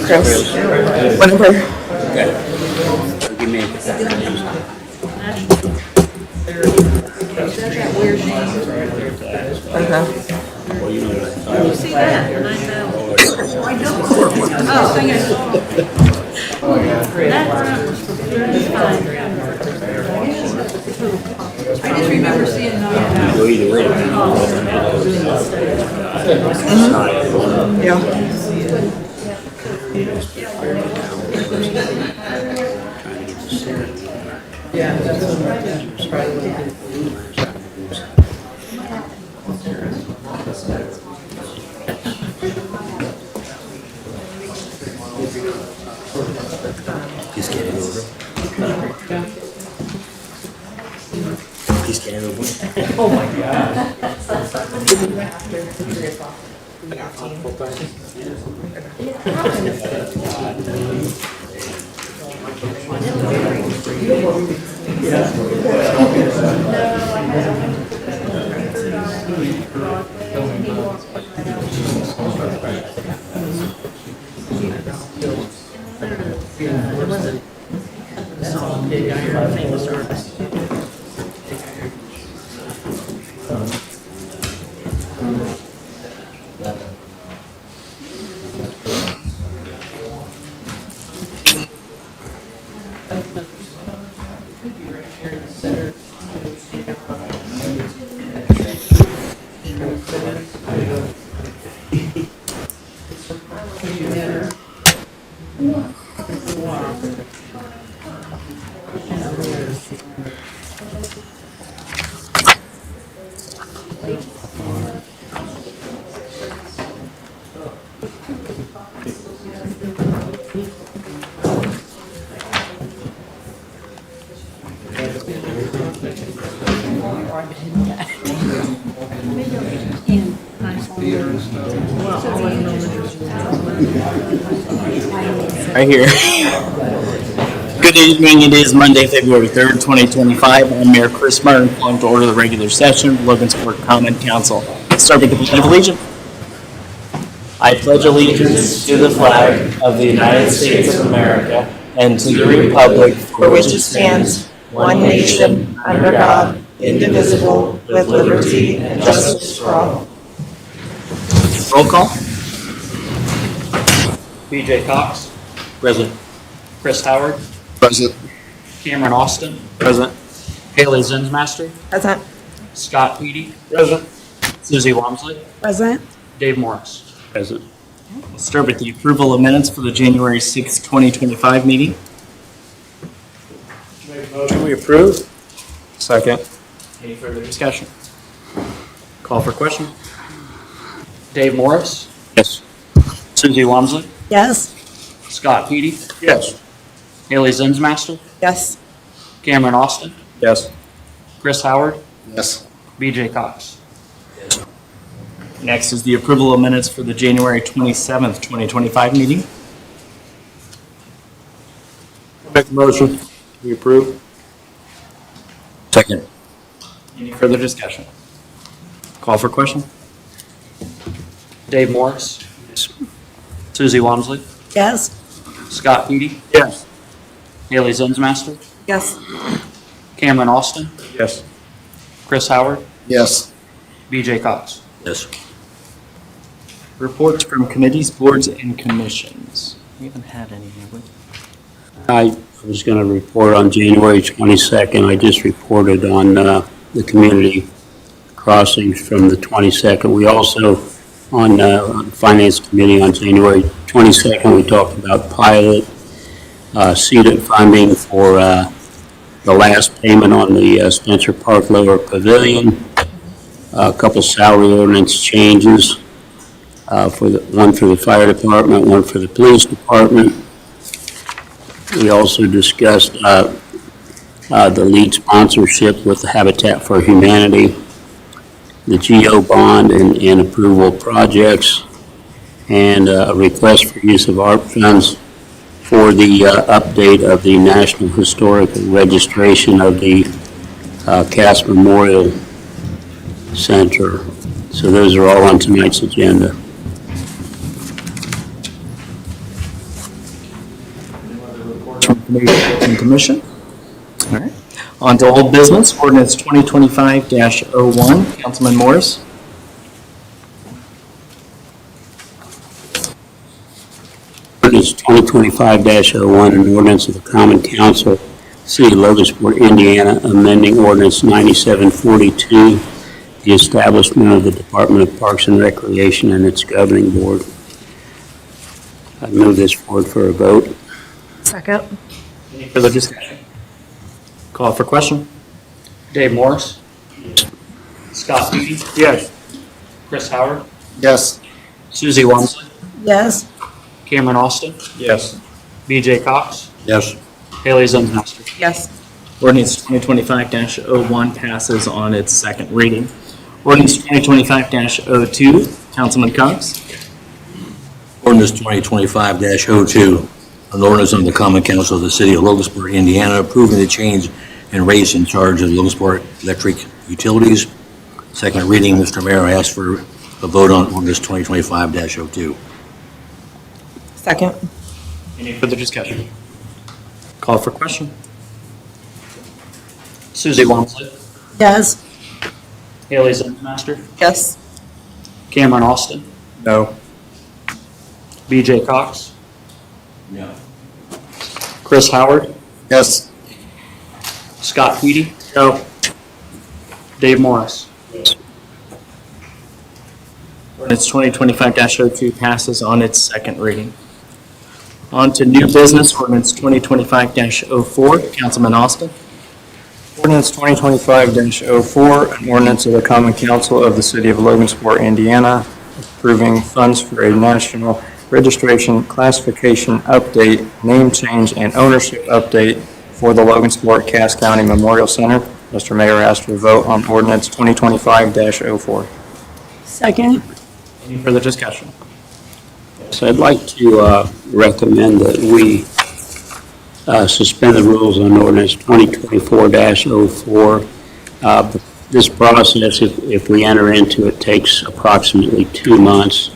Chris. Whenever. Okay. Give me well, you know what I thought. See that? And I know. I know. I just remember seeing that. Go either way. Just get it over. Just get it over. Oh my God. Right here. Good evening. It is Monday, February 3rd, 2025. I'm Mayor Chris Martin, calling to order the regular session of Logansport Common Council. Let's start with the Pledge of Allegiance. I pledge allegiance to the flag of the United States of America and to the republic for which it stands, one nation, under God, indivisible, with liberty and justice for all. Roll call. BJ Cox. Present. Chris Howard. Present. Cameron Austin. Present. Haley Zinsmaster. Present. Scott Peedy. Present. Susie Wamsley. Present. Dave Morris. Present. We'll start with the approval of minutes for the January 6th, 2025 meeting. Motion we approve. Second. Any further discussion? Call for question. Dave Morris. Yes. Susie Wamsley. Yes. Scott Peedy. Yes. Haley Zinsmaster. Yes. Cameron Austin. Yes. Chris Howard. Yes. BJ Cox. Next is the approval of minutes for the January 27th, 2025 meeting. Make the motion. We approve. Second. Any further discussion? Call for question. Dave Morris. Susie Wamsley. Yes. Scott Peedy. Yes. Haley Zinsmaster. Yes. Cameron Austin. Yes. Chris Howard. Yes. BJ Cox. Yes. Reports from committees, boards, and commissions. We haven't had any, have we? I was going to report on January 22nd. I just reported on the community crossings from the 22nd. We also, on the Finance Committee on January 22nd, we talked about pilot seeded funding for the last payment on the Spencer Park Lower Pavilion, a couple salary ordinance changes, one for the fire department, one for the police department. We also discussed the lead sponsorship with the Habitat for Humanity, the GO bond and approval of projects, and a request for use of ARP funds for the update of the National Historical Registration of the Cass Memorial Center. So those are all on tonight's agenda. Committee and Commission. All right. On to old business, ordinance 2025-01. Councilman Morris. Ordinance 2025-01, an ordinance of the Common Council, City of Logansport, Indiana, amending ordinance 9742, the establishment of the Department of Parks and Recreation and its governing board. I move this forward for a vote. Second. Any further discussion? Call for question. Dave Morris. Scott Beatty. Yes. Chris Howard. Yes. Susie Wamsley. Yes. Cameron Austin. Yes. BJ Cox. Yes. Haley Zensmaster. Yes. Ordinance 2025-01 passes on its second reading. Ordinance 2025-02. Councilman Cox. Ordinance 2025-02, an ordinance of the Common Council of the City of Logansport, Indiana, approving the change in rates in charge of Logansport electric utilities. Second reading, Mr. Mayor, I ask for a vote on ordinance 2025-02. Second. Any further discussion? Call for question. Susie Wamsley. Yes. Haley Zensmaster. Yes. Cameron Austin. No. BJ Cox. No. Chris Howard. Yes. Scott Beatty. No. Dave Morris. Ordinance 2025-02 passes on its second reading. On to new business, ordinance 2025-04. Councilman Austin. Ordinance 2025-04, an ordinance of the Common Council of the City of Logansport, Indiana, approving funds for a national registration, classification update, name change, and ownership update for the Logansport Cass County Memorial Center. Mr. Mayor, I ask for a vote on ordinance 2025-04. Second. Any further discussion? So I'd like to recommend that we suspend the rules on ordinance 2024-04. This process, if we enter into it, takes approximately 2 months.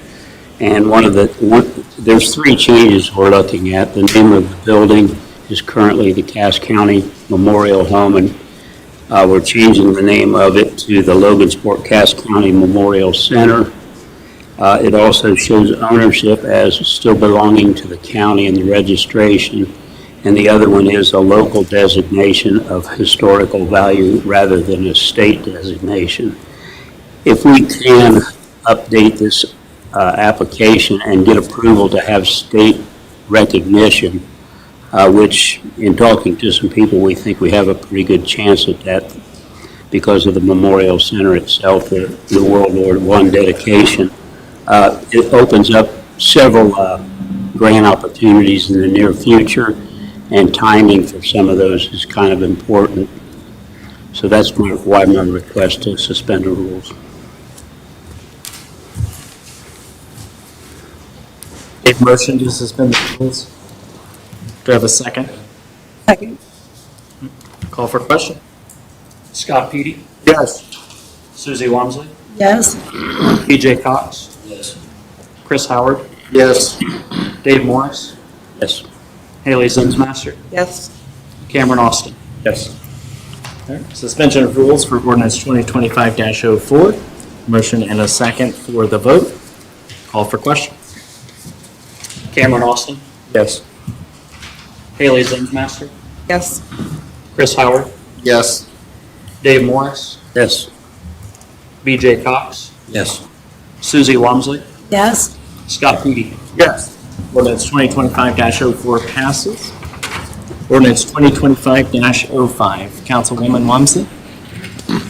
And there's 3 changes we're looking at. The name of the building is currently the Cass County Memorial Home, and we're changing the name of it to the Logansport Cass County Memorial Center. It also shows ownership as still belonging to the county in the registration. And the other one is a local designation of historical value rather than a state designation. If we can update this application and get approval to have state recognition, which in talking to some people, we think we have a pretty good chance at that because of the Memorial Center itself, the World War I dedication. It opens up several grant opportunities in the near future, and timing for some of those is kind of important. So that's why my request to suspend the rules. A motion to suspend the rules. Do I have a second? Second. Call for question. Scott Beatty. Yes. Susie Wamsley. Yes. BJ Cox. Yes. Chris Howard. Yes. Dave Morris. Yes. Haley Zensmaster. Yes. Cameron Austin. Yes. All right. Suspension of rules for ordinance 2025-04. Motion and a second for the vote. Call for question. Cameron Austin. Yes. Haley Zensmaster. Yes. Chris Howard. Yes. Dave Morris. Yes. BJ Cox. Yes. Susie Wamsley. Yes. Scott Beatty. Yes. Ordinance 2025-04 passes. Ordinance 2025-05. Councilwoman Wamsley.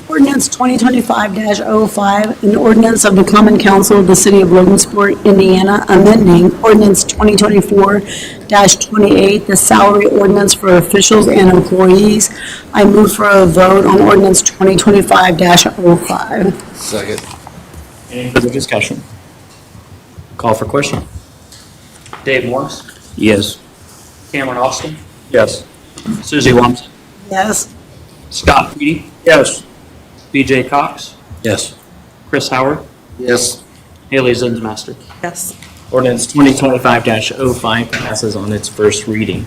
Ordinance 2025-05, an ordinance of the Common Council of the City of Logansport, Indiana, amending ordinance 2024-28, the salary ordinance for officials and employees. I move for a vote on ordinance 2025-05. Second. Any further discussion? Call for question. Dave Morris. Yes. Cameron Austin. Yes. Susie Wamsley. Yes. Scott Beatty. Yes. BJ Cox. Yes. Chris Howard. Yes. Haley Zensmaster. Yes. Ordinance 2025-05 passes on its first reading.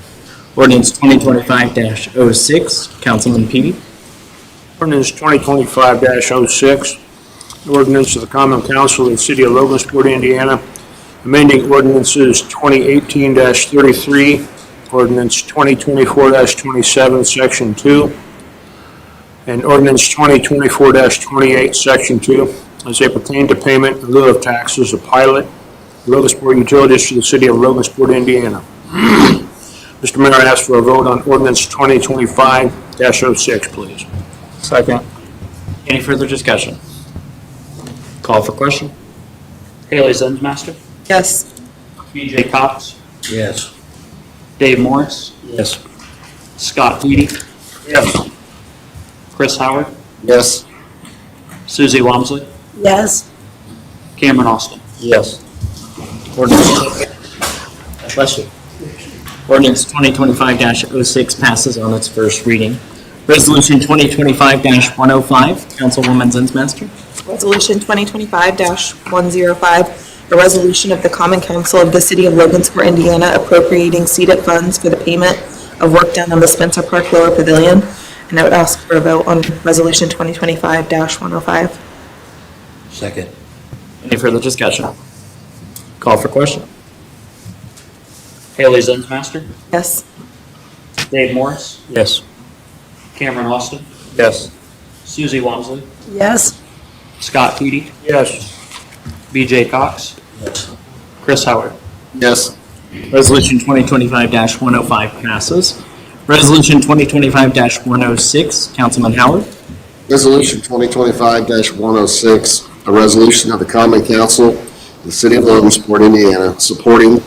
Ordinance 2025-06, Councilman Peavy. Ordinance 2025-06, ordinance of the Common Council of the City of Logansport, Indiana, amending ordinances 2018-33, ordinance 2024-27, Section 2, and ordinance 2024-28, Section 2, as they pertain to payment in lieu of taxes, a pilot, Logansport Utilities to the City of Logansport, Indiana. Mr. Mayor, I ask for a vote on ordinance 2025-06, please. Second. Any further discussion? Call for question. Haley Zensmaster, Yes. BJ Cox, Yes. Dave Morris, Yes. Scott Peady, Yes. Chris Howard, Yes. Susie Wamsley, Yes. Cameron Austin. Yes. Bless you. Ordinance 2025-06 passes on its first reading. Resolution 2025-105, Councilwoman Zensmaster. Resolution 2025-105, a resolution of the Common Council of the City of Logansport, Indiana, appropriating CEDAT funds for the payment of work done on the Spencer Park Lower Pavilion. And I would ask for a vote on Resolution 2025-105. Second. Any further discussion? Call for question. Haley Zensmaster, Yes. Dave Morris, Yes. Cameron Austin, Yes. Susie Wamsley, Yes. Scott Peady, Yes. BJ Cox, Yes. Chris Howard. Yes. Resolution 2025-105 passes. Resolution 2025-106, Councilman Howard. Resolution 2025-106, a resolution of the Common Council of the City of Logansport, Indiana, supporting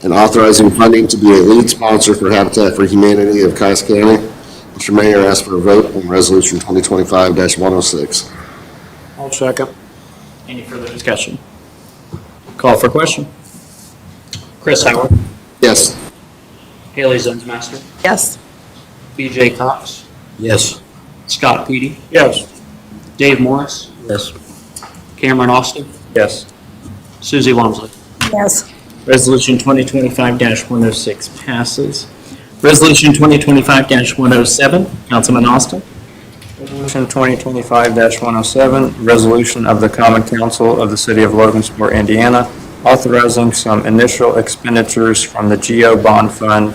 and authorizing funding to be a lead sponsor for Habitat for Humanity of Cass County. Mr. Mayor, ask for a vote on Resolution 2025-106. I'll second. Any further discussion? Call for question. Chris Howard, Yes. Haley Zensmaster, Yes. BJ Cox, Yes. Scott Peady, Yes. Dave Morris, Yes. Cameron Austin, Yes. Susie Wamsley. Yes. Resolution 2025-106 passes. Resolution 2025-107, Councilman Austin. Resolution 2025-107, resolution of the Common Council of the City of Logansport, Indiana, authorizing some initial expenditures from the GO Bond Fund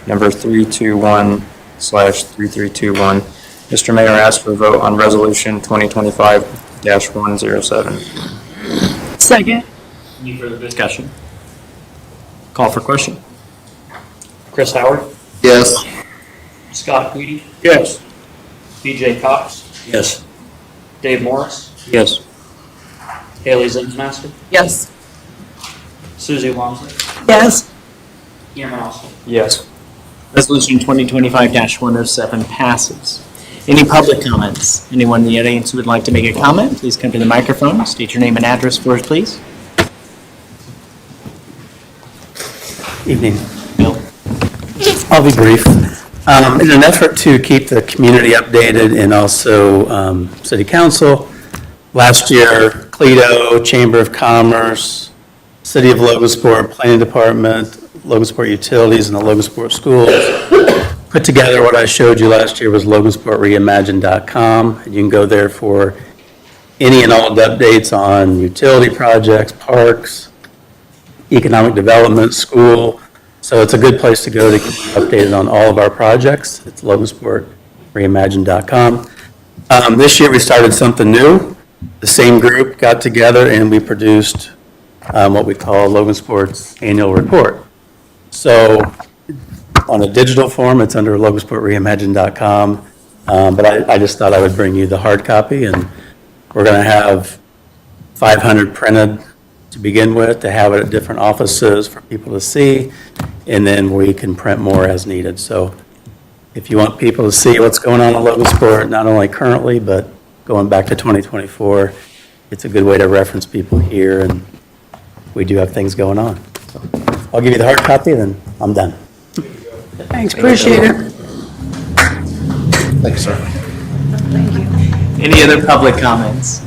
number 321/3321. Mr. Mayor, I ask for a vote on Resolution 2025-107. Second. Any further discussion? Call for question. Chris Howard, Yes. Scott Peady, Yes. BJ Cox, Yes. Dave Morris, Yes. Haley Zensmaster, Yes. Susie Wamsley, Yes. Cameron Austin. Yes. Resolution 2025-107 passes. Any public comments? Anyone in the audience who would like to make a comment, please come to the microphone. State your name and address for us, please. Evening. Bill. I'll be brief. In an effort to keep the community updated and also City Council, last year, Cleto, Chamber of Commerce, City of Logansport, Planning Department, Logansport Utilities, and the Logansport Schools put together what I showed you last year was logansportreimagined.com. And you can go there for any and all updates on utility projects, parks, economic development, school. So it's a good place to go to keep updated on all of our projects. It's logansportreimagined.com. This year we started something new. The same group got together and we produced what we call Logansport's annual report. So on a digital form, it's under logansportreimagined.com. But I just thought I would bring you the hard copy, and we're going to have 500 printed to begin with, to have it at different offices for people to see, and then we can print more as needed. So if you want people to see what's going on in Logansport, not only currently, but going back to 2024, it's a good way to reference people here, and we do have things going on. So I'll give you the hard copy, then I'm done. Thanks, appreciate it. Thank you, sir. Any other public comments?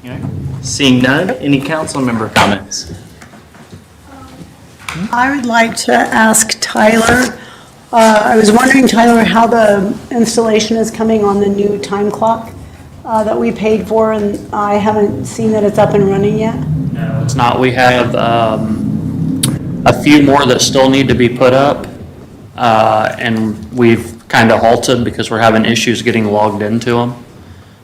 Okay. Seeing none, any council member comments? I would like to ask Tyler, I was wondering, Tyler, how the installation is coming on the new time clock that we paid for, and I haven't seen that it's up and running yet. No, it's not. We have a few more that still need to be put up, and we've kind of halted because we're having issues getting logged into them.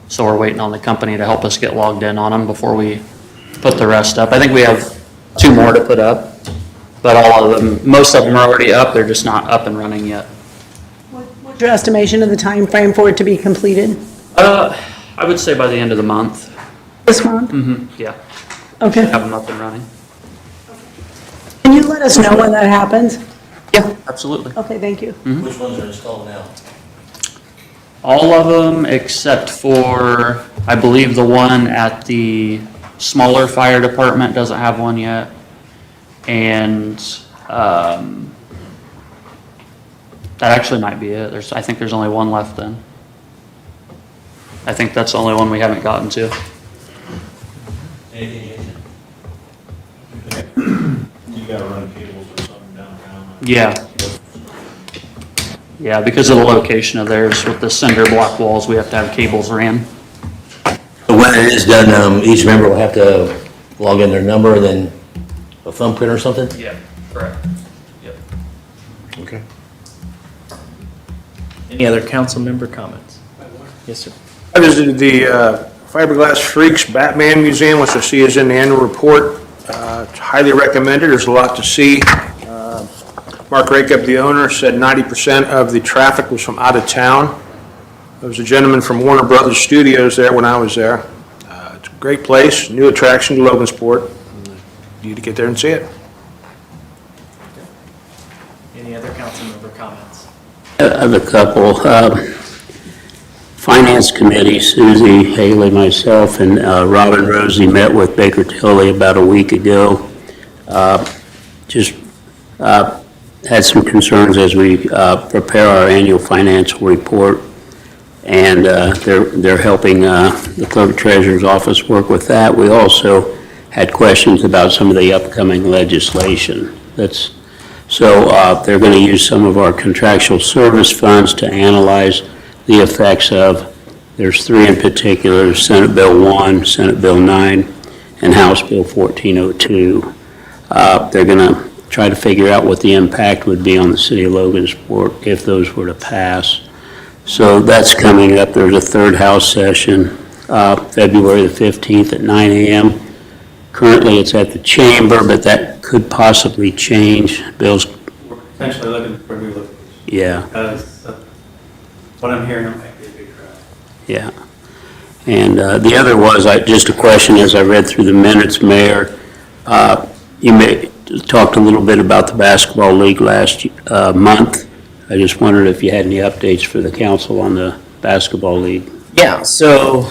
So we're waiting on the company to help us get logged in on them before we put the rest up. I think we have 2 more to put up, but all of them, most of them are already up. They're just not up and running yet. What's your estimation of the time frame for it to be completed? I would say by the end of the month. This month? Yeah, Okay. have them up and running. Can you let us know when that happens? Yeah, absolutely. Okay, thank you. Which ones are installed now? All of them except for, I believe, the one at the smaller fire department doesn't have one yet. And that actually might be it. I think there's only one left then. I think that's the only one we haven't gotten to. Anything, Jason? You gotta run cables or something downtown. Yeah. Yeah, because of the location of theirs with the cinder block walls, we have to have cables ran. So when it is done, each member will have to log in their number and then a thumbprint or something? Yeah, correct. Yep. Okay. Any other council member comments? Yes, sir. I visited the Fiberglass Freaks Batman Museum, which I see is in the annual report. It's highly recommended. There's a lot to see. Mark Rakup, the owner, said 90% of the traffic was from out of town. There was a gentleman from Warner Brothers Studios there when I was there. It's a great place, new attraction to Logansport. You need to get there and see it. Any other council member comments? I have a couple. Finance Committee, Susie, Haley, myself, and Robin Rosie met with Baker Tilly about a week ago. Just had some concerns as we prepare our annual financial report, and they're helping the clerk treasurer's office work with that. We also had questions about some of the upcoming legislation. So they're going to use some of our contractual service funds to analyze the effects of, there's 3 in particular, Senate Bill 1, Senate Bill 9, and House Bill 1402. They're going to try to figure out what the impact would be on the city of Logansport if those were to pass. So that's coming up. There's a third House session, February the 15th at 9 a.m. Currently, it's at the chamber, but that could possibly change. Bill's, Essentially looking for new locations. yeah. Because what I'm hearing, it might be a big crowd. Yeah. And the other was, just a question as I read through the minutes, Mayor, you talked a little bit about the basketball league last month. I just wondered if you had any updates for the council on the basketball league. Yeah, so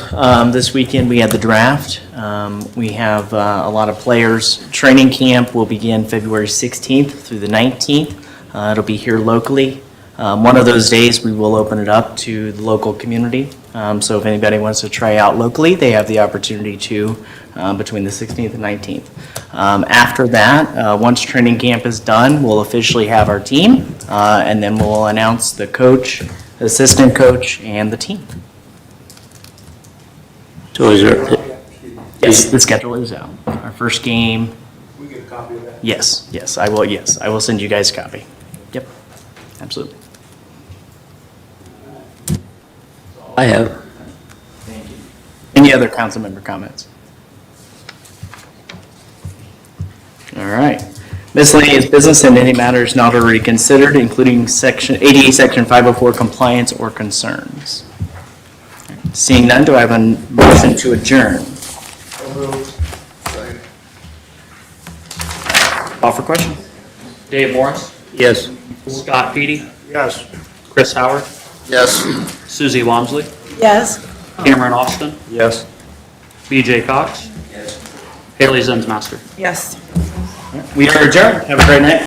this weekend we had the draft. We have a lot of players. Training camp will begin February 16th through the 19th. It'll be here locally. One of those days, we will open it up to the local community. So if anybody wants to try out locally, they have the opportunity to between the 16th and 19th. After that, once training camp is done, we'll officially have our team, and then we'll announce the coach, the assistant coach, and the team. So is there, Yes, the schedule is out. Our first game. We get a copy of that. Yes, I will. Yes, I will send you guys a copy. Yep, absolutely. I have. Thank you. Any other council member comments? All right. Miscellaneous business and any matters not already considered, including Section 88, Section 504 compliance or concerns. Seeing none, do I have a motion to adjourn? Call for question? Dave Morris, Yes. Scott Petey, Yes. Chris Howard, Yes. Susie Walmsley, Yes? Cameron Austin, Yes. BJ Cox. Haley Zinsmaster. Yes. We are adjourned. Have a great night.